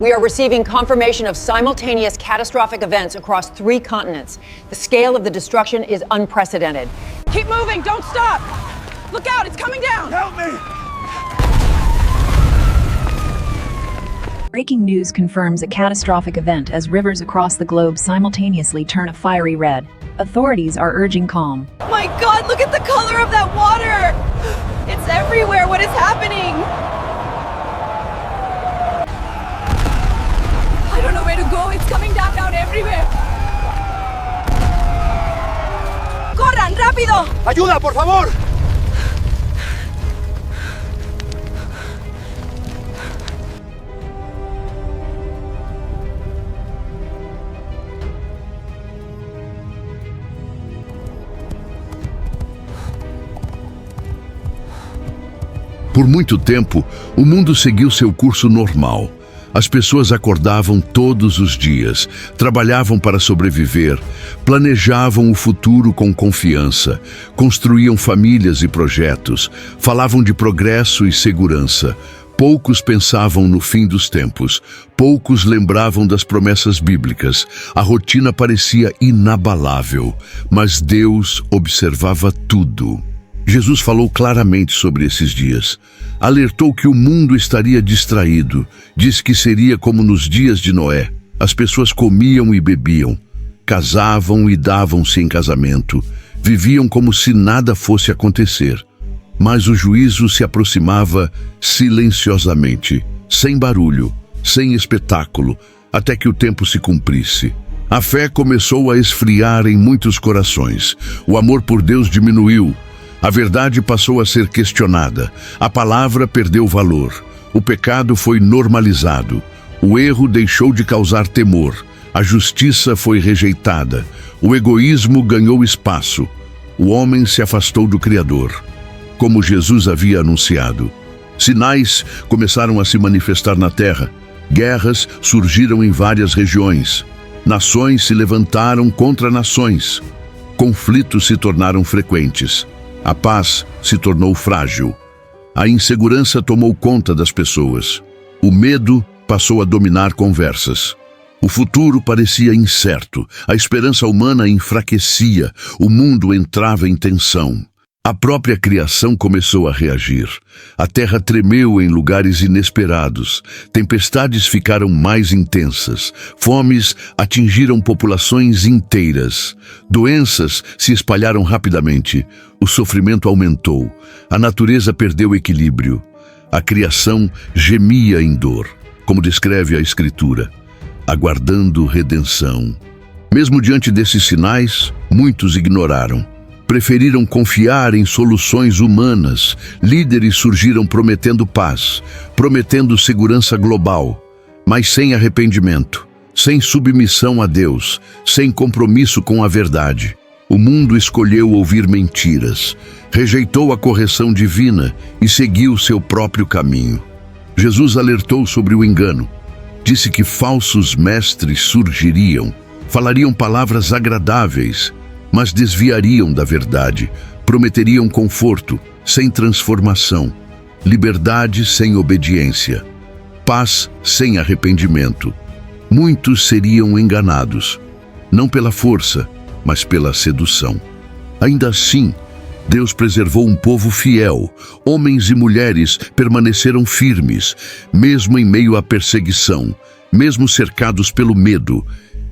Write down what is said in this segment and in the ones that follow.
We are receiving confirmation of simultaneous catastrophic events across 3 continents. The scale of the destruction is unprecedented. Keep moving, don't stop! Look out, it's coming down! Help me! Breaking news confirms a catastrophic event as rivers across the globe simultaneously turn a fiery red. Authorities are urging calm. My God, look at the color of that water! It's everywhere, what is happening? I don't know where to go, it's coming down everywhere! ¡Corran, rápido! ¡Ayuda, por favor! Por muito tempo, o mundo seguiu seu curso normal. As pessoas acordavam todos os dias, trabalhavam para sobreviver, planejavam o futuro com confiança, construíam famílias e projetos, falavam de progresso e segurança. Poucos pensavam no fim dos tempos, poucos lembravam das promessas bíblicas. A rotina parecia inabalável, mas Deus observava tudo. Jesus falou claramente sobre esses dias. Alertou que o mundo estaria distraído. Disse que seria como nos dias de Noé. As pessoas comiam e bebiam, casavam e davam-se em casamento. Viviam como se nada fosse acontecer. Mas o juízo se aproximava silenciosamente, sem barulho, sem espetáculo, até que o tempo se cumprisse. A fé começou a esfriar em muitos corações. O amor por Deus diminuiu. A verdade passou a ser questionada. A palavra perdeu valor. O pecado foi normalizado. O erro deixou de causar temor. A justiça foi rejeitada. O egoísmo ganhou espaço. O homem se afastou do Criador, como Jesus havia anunciado. Sinais começaram a se manifestar na terra. Guerras surgiram em várias regiões. Nações se levantaram contra nações. Conflitos se tornaram frequentes. A paz se tornou frágil. A insegurança tomou conta das pessoas. O medo passou a dominar conversas. O futuro parecia incerto. A esperança humana enfraquecia. O mundo entrava em tensão. A própria criação começou a reagir. A terra tremeu em lugares inesperados. Tempestades ficaram mais intensas. Fomes atingiram populações inteiras. Doenças se espalharam rapidamente. O sofrimento aumentou. A natureza perdeu equilíbrio. A criação gemia em dor, como descreve a Escritura, aguardando redenção. Mesmo diante desses sinais, muitos ignoraram. Preferiram confiar em soluções humanas. Líderes surgiram prometendo paz, prometendo segurança global, mas sem arrependimento, sem submissão a Deus, sem compromisso com a verdade. O mundo escolheu ouvir mentiras, rejeitou a correção divina e seguiu seu próprio caminho. Jesus alertou sobre o engano. Disse que falsos mestres surgiriam, falariam palavras agradáveis, mas desviariam da verdade, prometeriam conforto sem transformação, liberdade sem obediência, paz sem arrependimento. Muitos seriam enganados, não pela força, mas pela sedução. Ainda assim, Deus preservou um povo fiel. Homens e mulheres permaneceram firmes, mesmo em meio à perseguição, mesmo cercados pelo medo.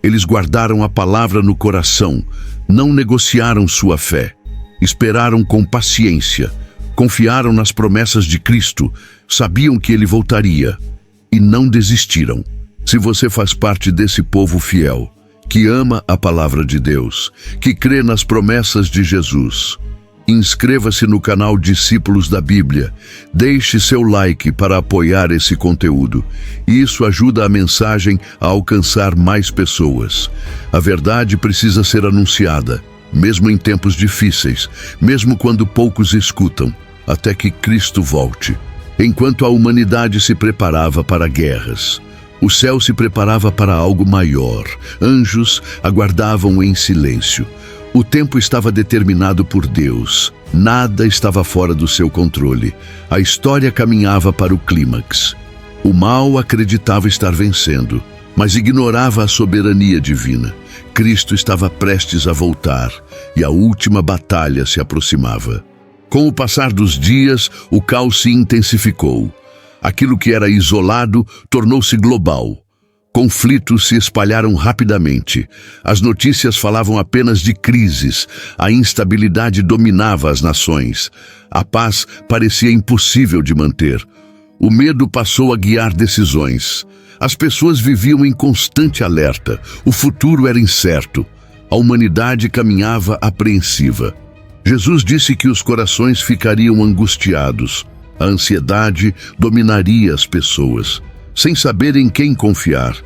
Eles guardaram a palavra no coração, não negociaram sua fé, esperaram com paciência, confiaram nas promessas de Cristo, sabiam que Ele voltaria e não desistiram. Se você faz parte desse povo fiel, que ama a palavra de Deus, que crê nas promessas de Jesus, inscreva-se no canal Discípulos da Bíblia, deixe seu like para apoiar esse conteúdo. Isso ajuda a mensagem a alcançar mais pessoas. A verdade precisa ser anunciada, mesmo em tempos difíceis, mesmo quando poucos escutam, até que Cristo volte. Enquanto a humanidade se preparava para guerras, o céu se preparava para algo maior. Anjos aguardavam em silêncio. O tempo estava determinado por Deus. Nada estava fora do seu controle. A história caminhava para o clímax. O mal acreditava estar vencendo, mas ignorava a soberania divina. Cristo estava prestes a voltar e a última batalha se aproximava. Com o passar dos dias, o caos se intensificou. Aquilo que era isolado tornou-se global. Conflitos se espalharam rapidamente. As notícias falavam apenas de crises. A instabilidade dominava as nações. A paz parecia impossível de manter. O medo passou a guiar decisões. As pessoas viviam em constante alerta. O futuro era incerto. A humanidade caminhava apreensiva. Jesus disse que os corações ficariam angustiados. A ansiedade dominaria as pessoas, sem saber em quem confiar.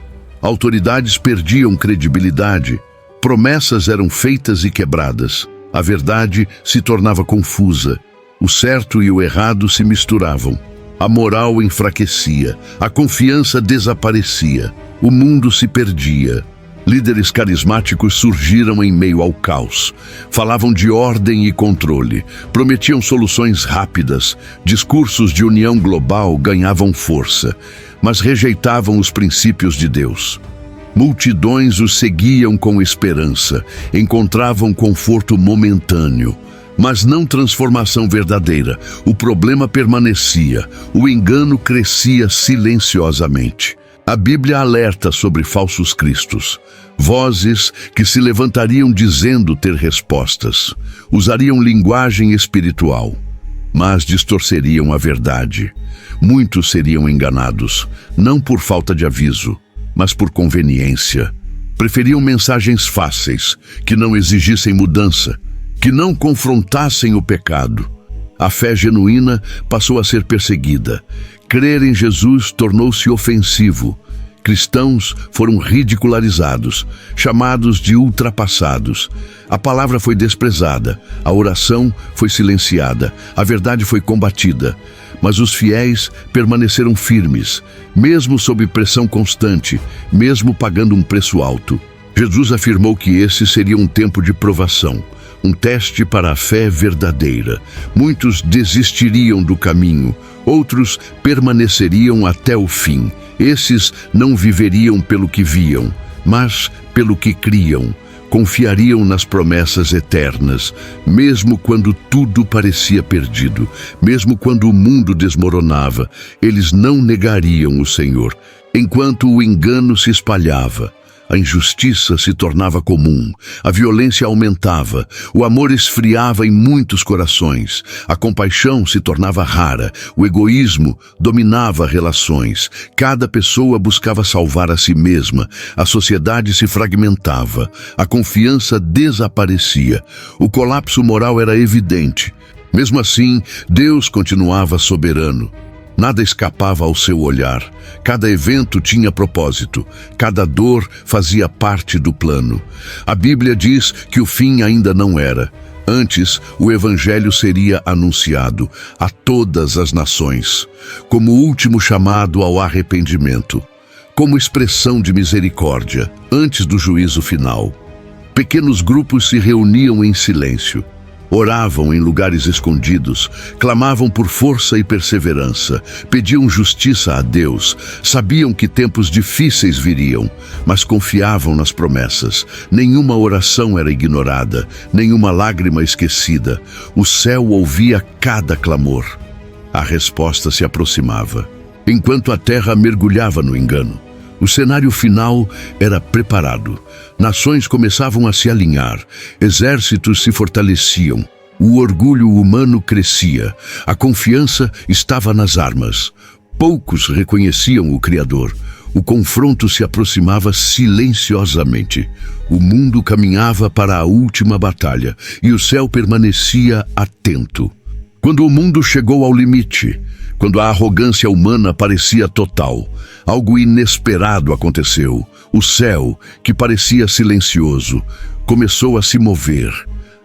Autoridades perdiam credibilidade. Promessas eram feitas e quebradas. A verdade se tornava confusa. O certo e o errado se misturavam. A moral enfraquecia. A confiança desaparecia. O mundo se perdia. Líderes carismáticos surgiram em meio ao caos. Falavam de ordem e controle. Prometiam soluções rápidas. Discursos de união global ganhavam força, mas rejeitavam os princípios de Deus. Multidões os seguiam com esperança. Encontravam conforto momentâneo, mas não transformação verdadeira. O problema permanecia. O engano crescia silenciosamente. A Bíblia alerta sobre falsos cristos, vozes que se levantariam dizendo ter respostas, usariam linguagem espiritual, mas distorceriam a verdade. Muitos seriam enganados, não por falta de aviso, mas por conveniência. Preferiam mensagens fáceis, que não exigissem mudança, que não confrontassem o pecado. A fé genuína passou a ser perseguida. Crer em Jesus tornou-se ofensivo. Cristãos foram ridicularizados, chamados de ultrapassados. A palavra foi desprezada, a oração foi silenciada, a verdade foi combatida. Mas os fiéis permaneceram firmes, mesmo sob pressão constante, mesmo pagando um preço alto. Jesus afirmou que esse seria um tempo de provação, um teste para a fé verdadeira. Muitos desistiriam do caminho, outros permaneceriam até o fim. Esses não viveriam pelo que viam, mas pelo que criam. Confiariam nas promessas eternas, mesmo quando tudo parecia perdido, mesmo quando o mundo desmoronava. Eles não negariam o Senhor. Enquanto o engano se espalhava, a injustiça se tornava comum, a violência aumentava, o amor esfriava em muitos corações, a compaixão se tornava rara, o egoísmo dominava relações, cada pessoa buscava salvar a si mesma, a sociedade se fragmentava, a confiança desaparecia, o colapso moral era evidente. Mesmo assim, Deus continuava soberano. Nada escapava ao seu olhar. Cada evento tinha propósito. Cada dor fazia parte do plano. A Bíblia diz que o fim ainda não era. Antes, o Evangelho seria anunciado a todas as nações, como último chamado ao arrependimento, como expressão de misericórdia, antes do juízo final. Pequenos grupos se reuniam em silêncio. Oravam em lugares escondidos, clamavam por força e perseverança, pediam justiça a Deus, sabiam que tempos difíceis viriam, mas confiavam nas promessas. Nenhuma oração era ignorada, nenhuma lágrima esquecida. O céu ouvia cada clamor. A resposta se aproximava, enquanto a terra mergulhava no engano. O cenário final era preparado. Nações começavam a se alinhar, exércitos se fortaleciam, o orgulho humano crescia, a confiança estava nas armas. Poucos reconheciam o Criador. O confronto se aproximava silenciosamente. O mundo caminhava para a última batalha e o céu permanecia atento. Quando o mundo chegou ao limite, quando a arrogância humana parecia total, algo inesperado aconteceu. O céu, que parecia silencioso, começou a se mover.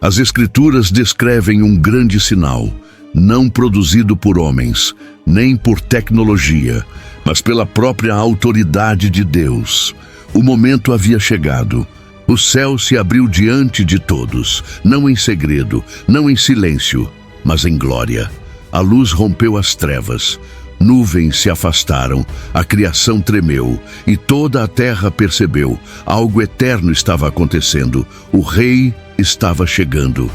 As Escrituras descrevem um grande sinal, não produzido por homens, nem por tecnologia, mas pela própria autoridade de Deus. O momento havia chegado. O céu se abriu diante de todos, não em segredo, não em silêncio, mas em glória. A luz rompeu as trevas. Nuvens se afastaram, a criação tremeu, e toda a terra percebeu. Algo eterno estava acontecendo. O Rei estava chegando.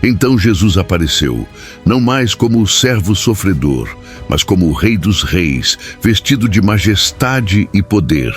Então Jesus apareceu, não mais como o servo sofredor, mas como o Rei dos Reis, vestido de majestade e poder.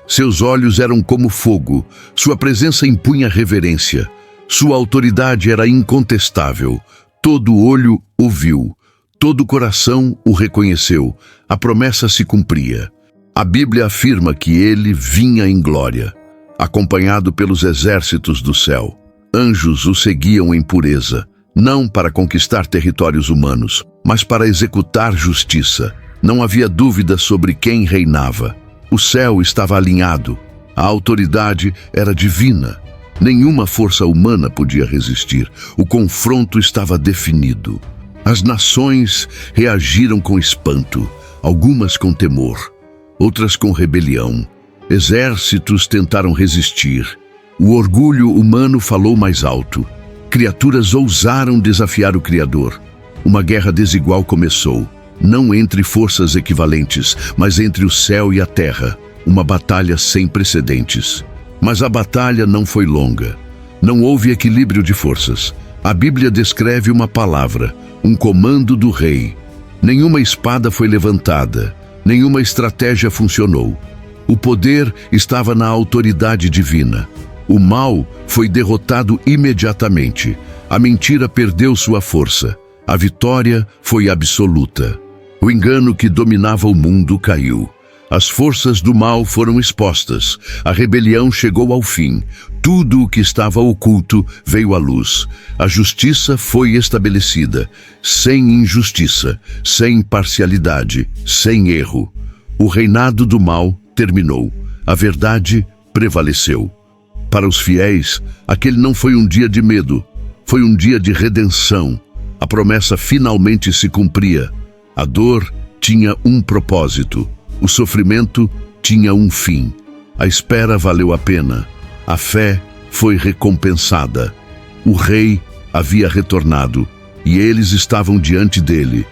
Seus olhos eram como fogo, sua presença impunha reverência. Sua autoridade era incontestável. Todo olho o viu, todo coração o reconheceu. A promessa se cumpria. A Bíblia afirma que ele vinha em glória, acompanhado pelos exércitos do céu. Anjos o seguiam em pureza, não para conquistar territórios humanos, mas para executar justiça. Não havia dúvida sobre quem reinava. O céu estava alinhado. A autoridade era divina. Nenhuma força humana podia resistir. O confronto estava definido. As nações reagiram com espanto, algumas com temor, outras com rebelião. Exércitos tentaram resistir. O orgulho humano falou mais alto. Criaturas ousaram desafiar o Criador. Uma guerra desigual começou, não entre forças equivalentes, mas entre o céu e a terra. Uma batalha sem precedentes. Mas a batalha não foi longa. Não houve equilíbrio de forças. A Bíblia descreve uma palavra, um comando do rei. Nenhuma espada foi levantada, nenhuma estratégia funcionou. O poder estava na autoridade divina. O mal foi derrotado imediatamente. A mentira perdeu sua força. A vitória foi absoluta. O engano que dominava o mundo caiu. As forças do mal foram expostas. A rebelião chegou ao fim. Tudo o que estava oculto veio à luz. A justiça foi estabelecida, sem injustiça, sem parcialidade, sem erro. O reinado do mal terminou. A verdade prevaleceu. Para os fiéis, aquele não foi um dia de medo, foi um dia de redenção. A promessa finalmente se cumpria. A dor tinha um propósito. O sofrimento tinha um fim. A espera valeu a pena. A fé foi recompensada. O rei havia retornado e eles estavam diante dele,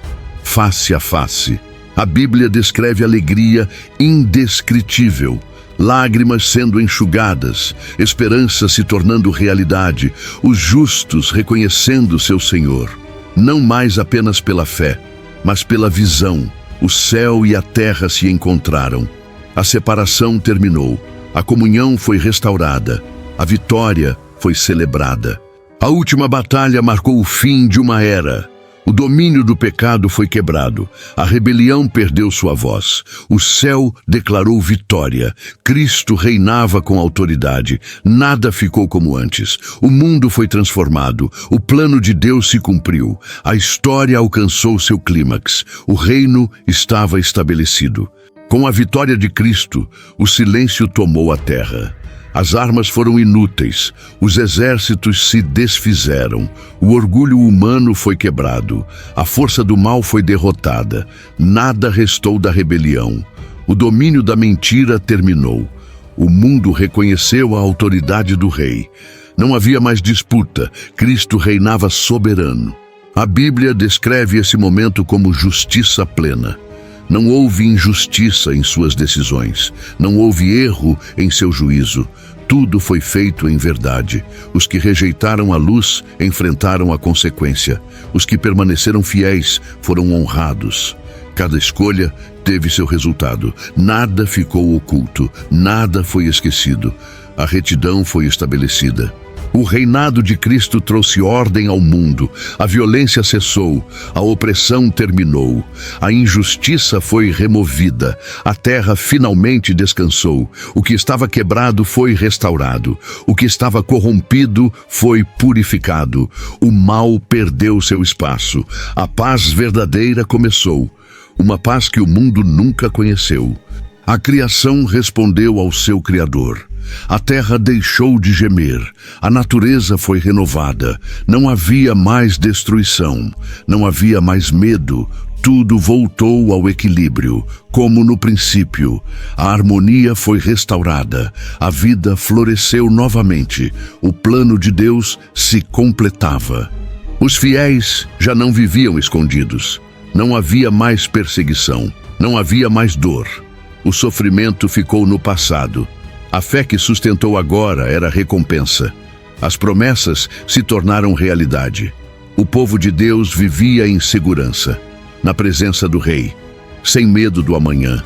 face a face. A Bíblia descreve alegria indescritível, lágrimas sendo enxugadas, esperança se tornando realidade, os justos reconhecendo seu Senhor, não mais apenas pela fé, mas pela visão. O céu e a terra se encontraram. A separação terminou. A comunhão foi restaurada. A vitória foi celebrada. A última batalha marcou o fim de uma era. O domínio do pecado foi quebrado. A rebelião perdeu sua voz. O céu declarou vitória. Cristo reinava com autoridade. Nada ficou como antes. O mundo foi transformado. O plano de Deus se cumpriu. A história alcançou seu clímax. O reino estava estabelecido. Com a vitória de Cristo, o silêncio tomou a terra. As armas foram inúteis, os exércitos se desfizeram, o orgulho humano foi quebrado, a força do mal foi derrotada, nada restou da rebelião. O domínio da mentira terminou. O mundo reconheceu a autoridade do rei. Não havia mais disputa, Cristo reinava soberano. A Bíblia descreve esse momento como justiça plena. Não houve injustiça em suas decisões, não houve erro em seu juízo. Tudo foi feito em verdade. Os que rejeitaram a luz enfrentaram a consequência. Os que permaneceram fiéis foram honrados. Cada escolha teve seu resultado. Nada ficou oculto, nada foi esquecido. A retidão foi estabelecida. O reinado de Cristo trouxe ordem ao mundo, a violência cessou, a opressão terminou, a injustiça foi removida, a terra finalmente descansou, o que estava quebrado foi restaurado, o que estava corrompido foi purificado, o mal perdeu seu espaço, a paz verdadeira começou, uma paz que o mundo nunca conheceu. A criação respondeu ao seu Criador. A terra deixou de gemer, a natureza foi renovada, não havia mais destruição, não havia mais medo, tudo voltou ao equilíbrio, como no princípio. A harmonia foi restaurada, a vida floresceu novamente, o plano de Deus se completava. Os fiéis já não viviam escondidos, não havia mais perseguição. Não havia mais dor. O sofrimento ficou no passado. A fé que sustentou agora era recompensa. As promessas se tornaram realidade. O povo de Deus vivia em segurança, na presença do Rei, sem medo do amanhã,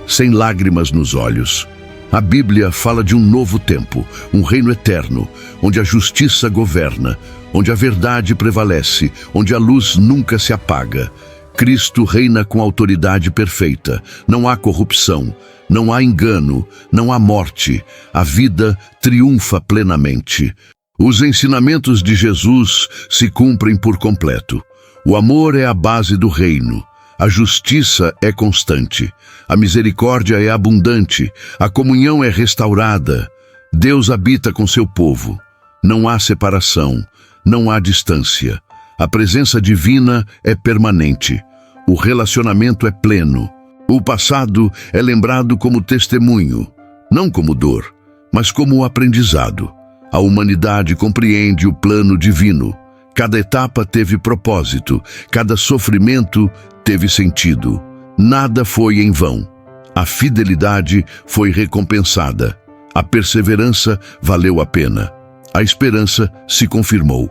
sem lágrimas nos olhos. A Bíblia fala de um novo tempo, um reino eterno, onde a justiça governa, onde a verdade prevalece, onde a luz nunca se apaga. Cristo reina com autoridade perfeita. Não há corrupção, não há engano, não há morte. A vida triunfa plenamente. Os ensinamentos de Jesus se cumprem por completo. O amor é a base do reino. A justiça é constante. A misericórdia é abundante. A comunhão é restaurada. Deus habita com seu povo. Não há separação, não há distância. A presença divina é permanente. O relacionamento é pleno. O passado é lembrado como testemunho, não como dor, mas como aprendizado. A humanidade compreende o plano divino. Cada etapa teve propósito, cada sofrimento teve sentido. Nada foi em vão. A fidelidade foi recompensada. A perseverança valeu a pena. A esperança se confirmou.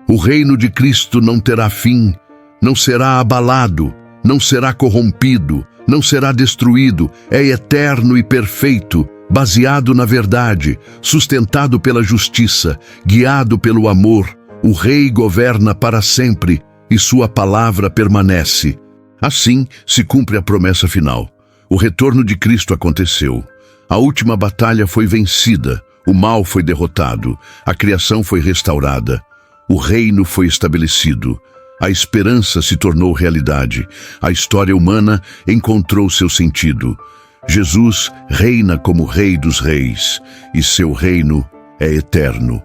O reino de Cristo não terá fim, não será abalado, não será corrompido, não será destruído, é eterno e perfeito, baseado na verdade, sustentado pela justiça, guiado pelo amor. O Rei governa para sempre e sua palavra permanece. Assim se cumpre a promessa final. O retorno de Cristo aconteceu. A última batalha foi vencida, o mal foi derrotado, a criação foi restaurada, o reino foi estabelecido. A esperança se tornou realidade. A história humana encontrou seu sentido. Jesus reina como Rei dos Reis, e seu reino é eterno.